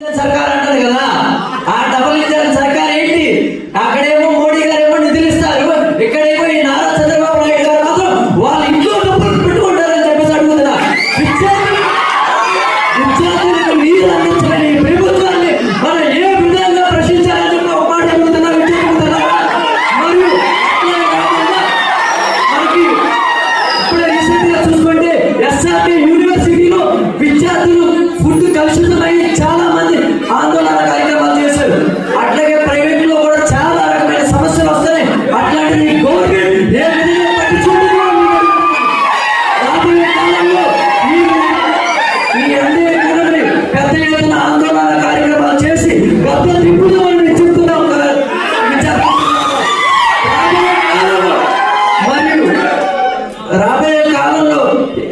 సర్కార్ అంటారు కదా, ఆ డబుల్ ఇంజన్ సర్కార్ ఏంటి? అక్కడేమో మోడీ గారు ఏమో నిధులు ఇస్తారు, ఇక్కడేమో ఈ నారా చంద్రబాబు నాయుడు గారు మాత్రం వాళ్ళ ఇంట్లో డబ్బులు పెట్టుకుంటారని చెప్పేసి అడుగుతున్నా. విద్యార్థులకు నీరు అందించలేని ఈ ప్రభుత్వాన్ని మనం ఏ విధంగా ప్రశ్నించాలని చెప్పి ఒక మాట అడుగుతున్నా విద్యార్థులు. మరియు మనకి ఇప్పుడే రీసెంట్ గా చూసుకుంటే ఎస్ఆర్టీ యూనివర్సిటీలో విద్యార్థులు ఫుడ్ కలుషితమై చాలా మంది ఆందోళన కార్యక్రమాలు చేశారు. అట్లాగే ప్రైవేట్ లో కూడా చాలా రకమైన సమస్యలు వస్తున్నాయి. అట్లాంటి గవర్నమెంట్ ఏ విధంగా పట్టించుకుంటుందో రాబోయే కాలంలో ఈ ఎన్డీఏ కూటమి పెద్ద ఎత్తున ఆందోళన కార్యక్రమాలు చేసి గొప్ప దిప్పుదామని చెప్తున్నాం కదా. మరియు రాబోయే కాలంలో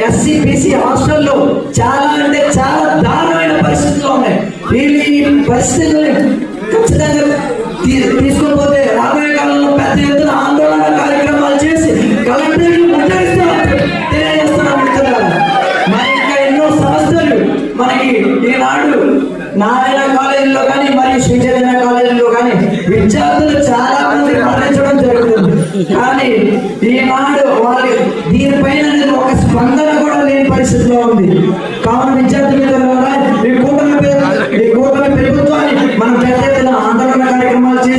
ఎస్సీ బీసీ హాస్టల్లో చాలా అంటే చాలా దారుణమైన పరిస్థితులు ఉన్నాయి. వీళ్ళు ఈ పరిస్థితుల్ని ఖచ్చితంగా తీసుకోకపోతే రాబోయే కాలంలో పెద్ద ఎత్తున ఆందోళన కార్యక్రమాలు చేసి కలెక్టర్లు ముట్టడిస్తామని తెలియజేస్తున్నాం. మరి ఇంకా ఎన్నో సంస్థలు మనకి ఈనాడు నారాయణ కాలేజీలో కానీ మరియు శ్రీచైతన్య కాలేజీలో కానీ విద్యార్థులు చాలా మంది మరణించడం జరుగుతుంది. కానీ ఈనాడు